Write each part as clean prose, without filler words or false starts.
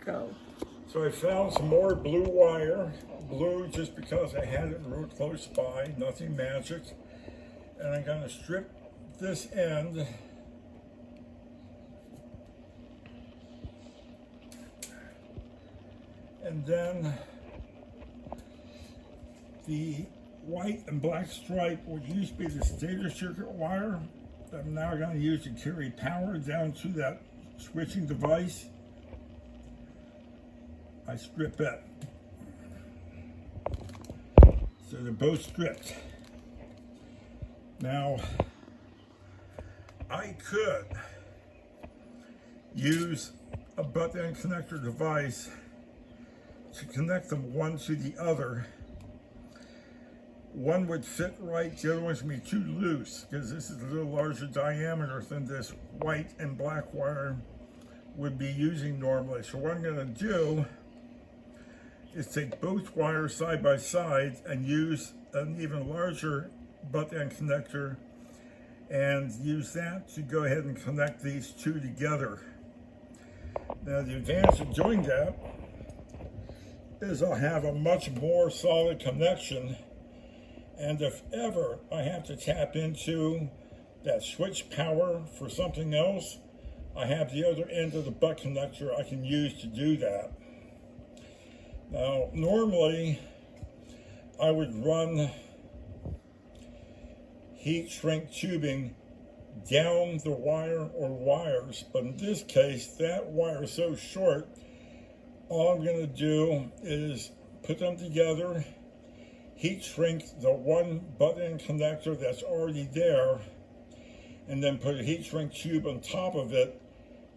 go. So I found some more blue wire. Blue just because I had it real close by, nothing magic. And I'm going to strip this end. And then the white and black stripe would used to be the stator circuit wire that I'm now going to use to carry power down to that switching device. I strip it. So they're both stripped. Now, I could use a butt end connector device to connect them one to the other. One would fit right, the other one's gonna be too loose because this is a little larger diameter than this white and black wire would be using normally. So what I'm gonna do is take both wires side by side and use an even larger butt end connector and use that to go ahead and connect these two together. Now the advantage of doing that is I'll have a much more solid connection, and if ever I have to tap into that switch power for something else, I have the other end of the butt connector I can use to do that. Now normally I would run heat shrink tubing down the wire or wires, but in this case that wire is so short, all I'm going to do is put them together, heat shrink the one butt end connector that's already there, and then put a heat shrink tube on top of it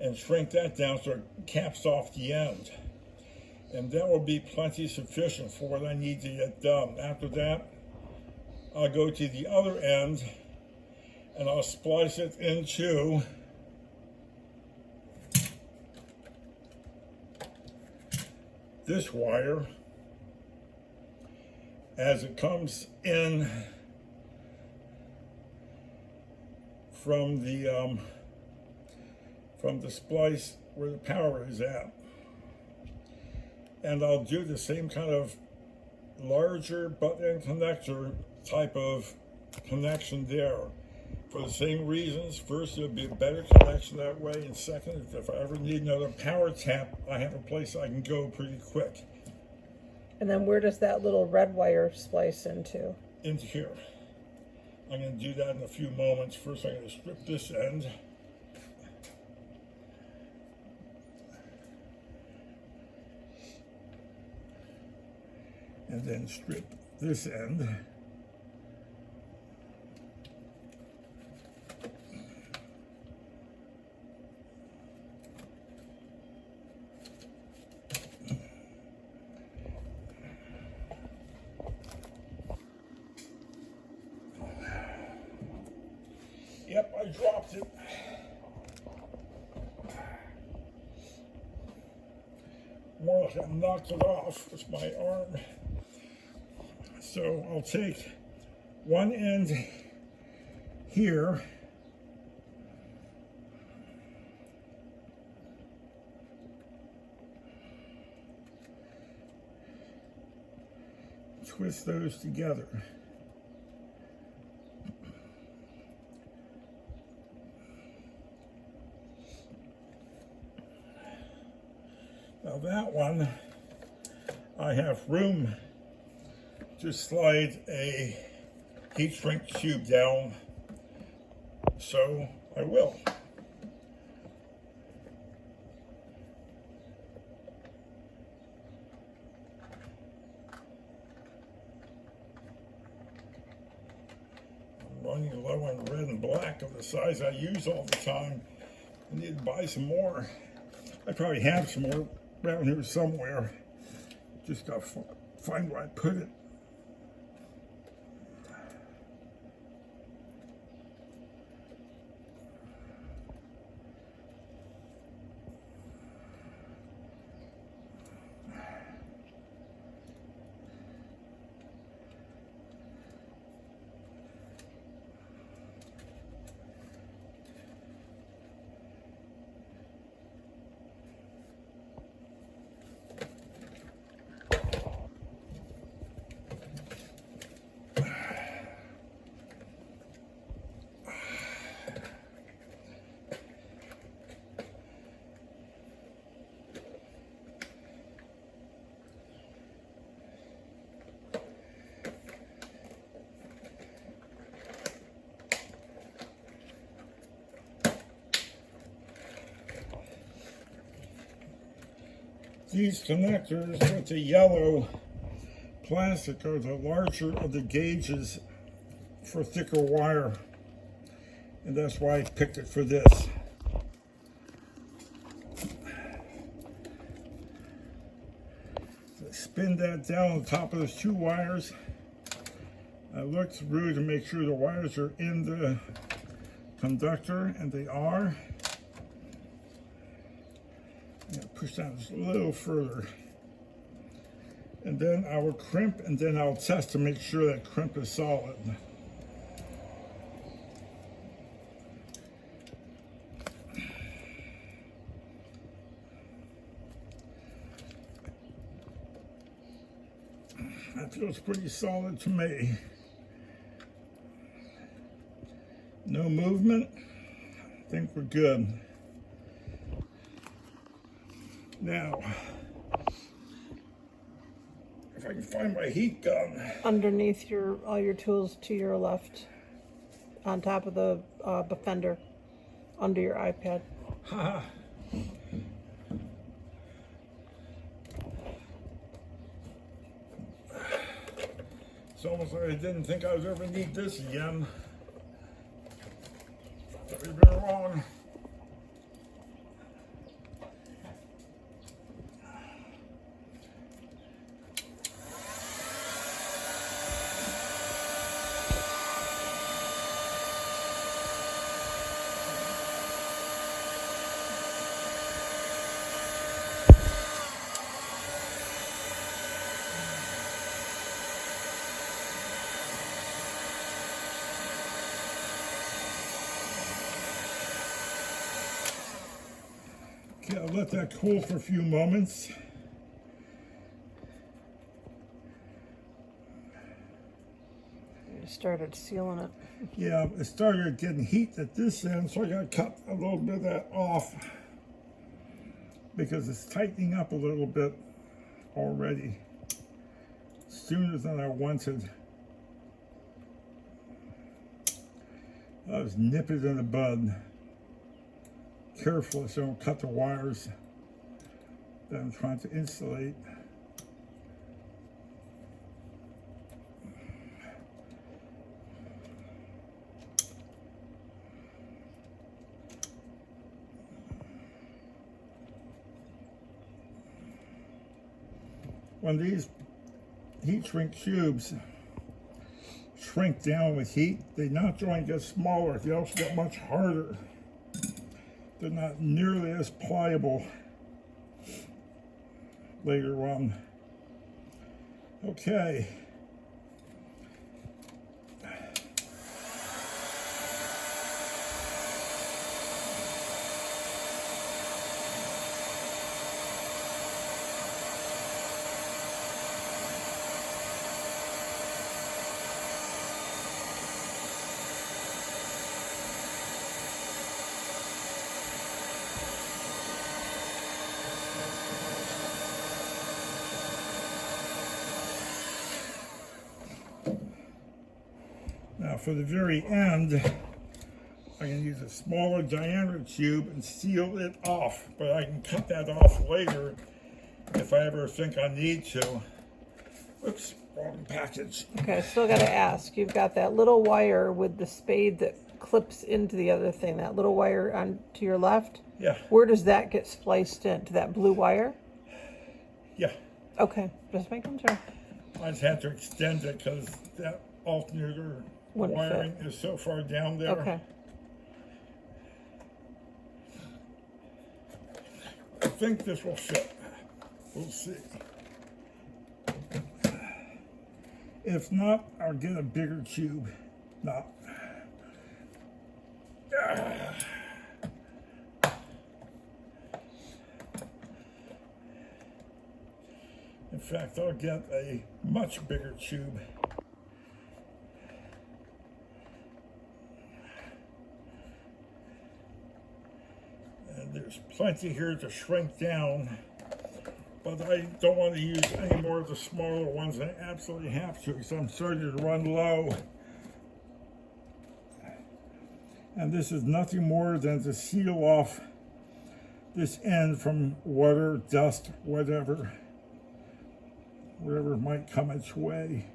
and shrink that down so it caps off the end. And that will be plenty sufficient for what I need to get done. After that, I'll go to the other end and I'll splice it into this wire as it comes in from the splice where the power is at. And I'll do the same kind of larger butt end connector type of connection there for the same reasons. First, it'll be a better connection that way, and second, if I ever need another power tap, I have a place I can go pretty quick. And then where does that little red wire splice into? Into here. I'm going to do that in a few moments. First, I'm going to strip this end. And then strip this end. Yep, I dropped it. More like I knocked it off with my arm. So I'll take one end here, twist those together. Now that one, I have room to slide a heat shrink tube down, so I will. I'm running low on red and black of the size I use all the time. I need to buy some more. I probably have some more around here somewhere. Just gotta find where I put it. These connectors with the yellow plastic are the larger of the gauges for thicker wire, and that's why I picked it for this. So spin that down on top of those 2 wires. I looked through to make sure the wires are in the conductor, and they are. Push down just a little further. And then I will crimp, and then I'll test to make sure that crimp is solid. That feels pretty solid to me. No movement. I think we're good. Now, if I can find my heat gun. Underneath all your tools to your left, on top of the fender, under your iPad. Haha. It's almost like I didn't think I would ever need this again. But we've been wrong. Okay, I'll let that cool for a few moments. You started sealing it. Yeah, it started getting heat at this end, so I gotta cut a little bit of that off because it's tightening up a little bit already, sooner than I wanted. I was nip it in the bud. Careful so I don't cut the wires that I'm trying to insulate. When these heat shrink cubes shrink down with heat, they not only get smaller, they also get much harder. They're not nearly as pliable later on. Okay. Now for the very end, I can use a smaller diameter tube and seal it off, but I can cut that off later if I ever think I need to. Oops, wrong package. Okay, I still got to ask. You've got that little wire with the spade that clips into the other thing, that little wire on to your left? Yeah. Where does that get spliced in? To that blue wire? Yeah. Okay, just making sure. I just had to extend it because that alternator Wouldn't wiring is so far down there. Okay. I think this will fit. We'll see. If not, I'll get a bigger tube. No. In fact, I'll get a much bigger tube. And there's plenty here to shrink down, but I don't want to use any more of the smaller ones than I absolutely have to because I'm starting to run low. And this is nothing more than to seal off this end from water, dust, whatever might come its way.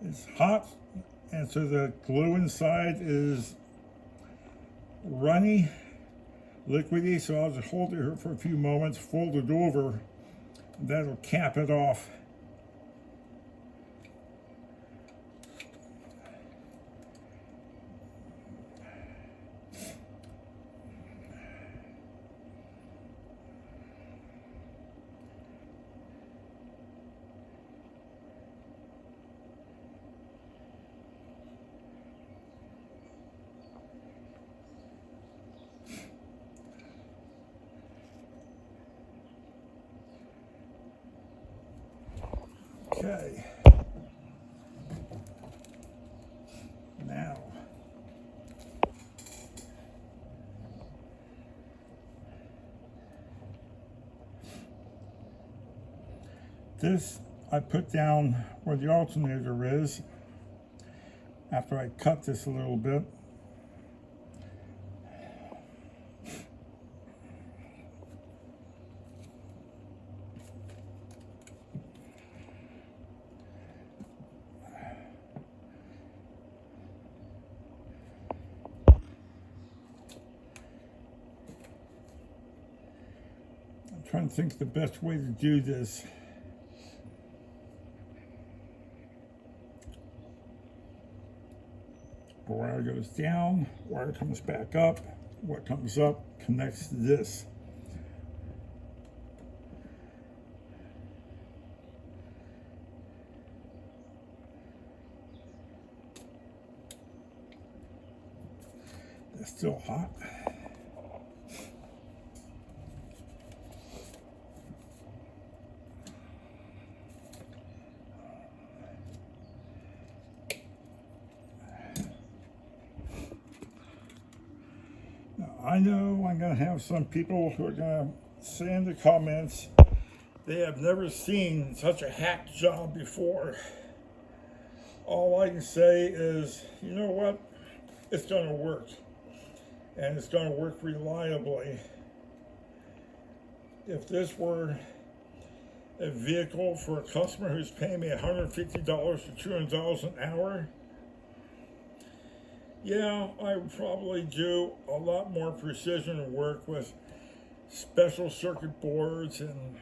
It's hot, and so the glue inside is runny, liquidy, so I'll just hold it here for a few moments, fold it over, and that'll cap it off. Okay. Now, this I put down where the alternator is after I cut this a little bit. Trying to think the best way to do this. The wire goes down, wire comes back up, what comes up connects to this. It's still hot. I know I'm going to have some people who are going to say in the comments they have never seen such a hack job before. All I can say is, you know what? It's going to work. And it's going to work reliably. If this were a vehicle for a customer who's paying me $150 to $200 an hour, yeah, I would probably do a lot more precision work with special circuit boards and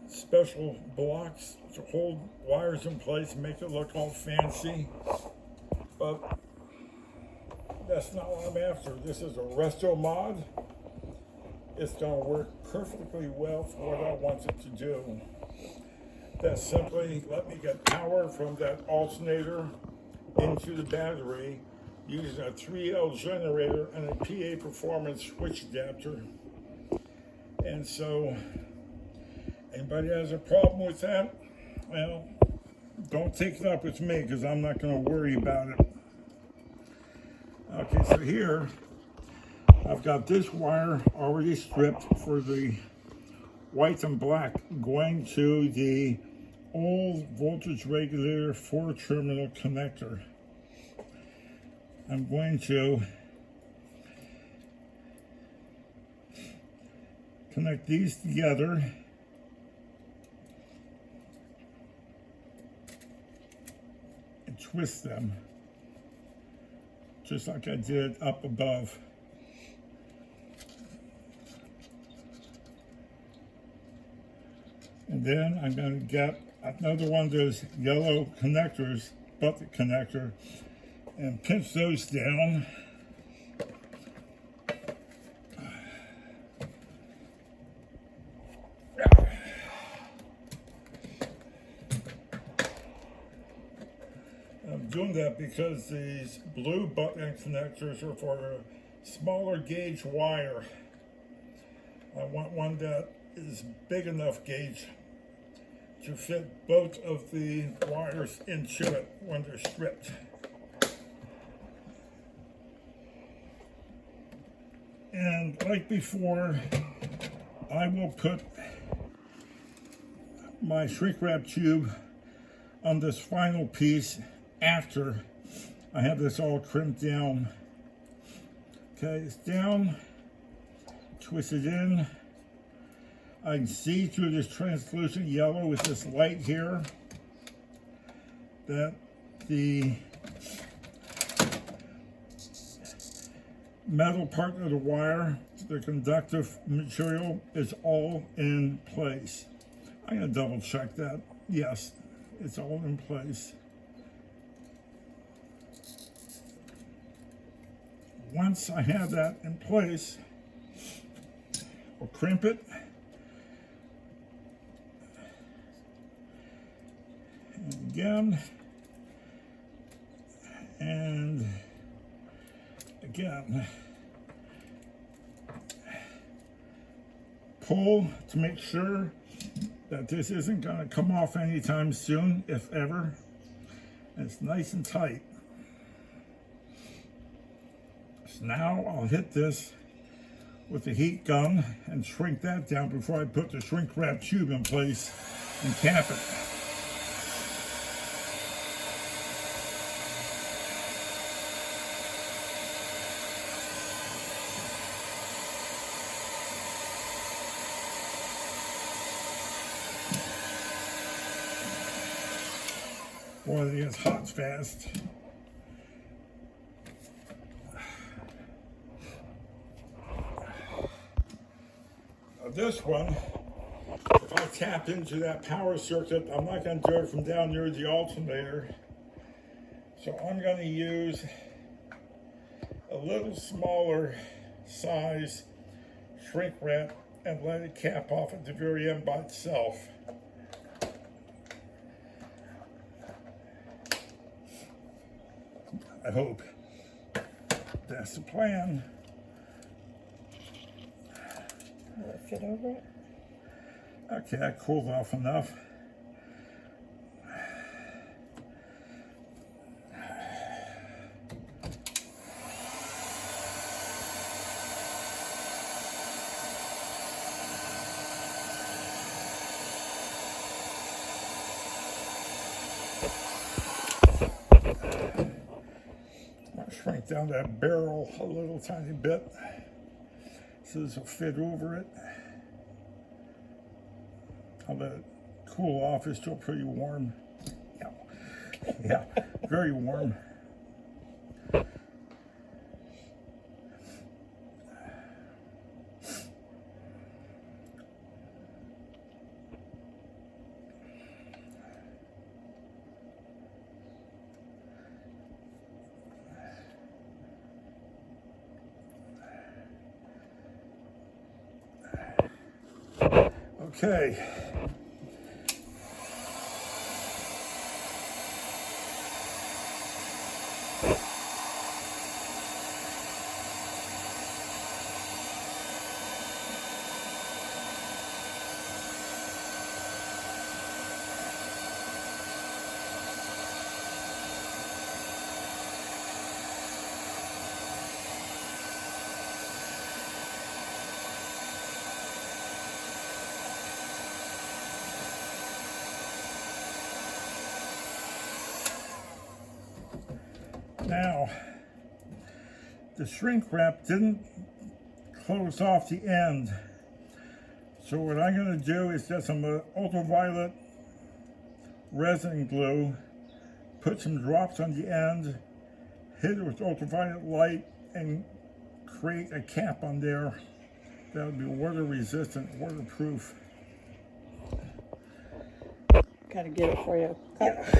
special blocks to hold wires in place and make it look all fancy. But that's not what I'm after. This is a resto mod. It's going to work perfectly well for what I want it to do. That's simply let me get power from that alternator into the battery using a 3L generator and a PA performance switch adapter. And so anybody has a problem with that, well, don't take it up with me because I'm not going to worry about it. Okay, so here I've got this wire already stripped for the white and black going to the old voltage regulator 4-terminal connector. I'm going to connect these together and twist them just like I did up above. And then I'm going to get another one of those yellow connectors, bucket connector, and pinch those down. doing that because these blue butt-end connectors are for a smaller gauge wire. I want one that is big enough gauge to fit both of the wires into it when they're stripped. And like before, I will put my shrink wrap tube on this final piece after I have this all crimped down. Okay, it's down, twist it in. I can see through this translucent yellow with this light here that the metal part of the wire, the conductive material, is all in place. I'm going to double check that. Yes, it's all in place. Once I have that in place, I'll crimp it. And again. And again. Pull to make sure that this isn't going to come off anytime soon, if ever. And it's nice and tight. So now I'll hit this with the heat gun and shrink that down before I put the shrink wrap tube in place and cap it. Boy, it gets hot fast. This one, if I tap into that power circuit, I'm not going to do it from down near the alternator. So I'm going to use a little smaller size shrink wrap and let it cap off at the very end by itself. I hope that's the plan. Will it fit over it? Okay, that cooled off enough. I'll shrink down that barrel a little tiny bit so this will fit over it. I'll let it cool off. It's still pretty warm. Yeah, very warm. Okay. Now, the shrink wrap didn't close off the end. So what I'm going to do is get some ultraviolet resin glue, put some drops on the end, hit it with ultraviolet light, and create a cap on there that would be water resistant, waterproof. Gotta get it for you. Yeah.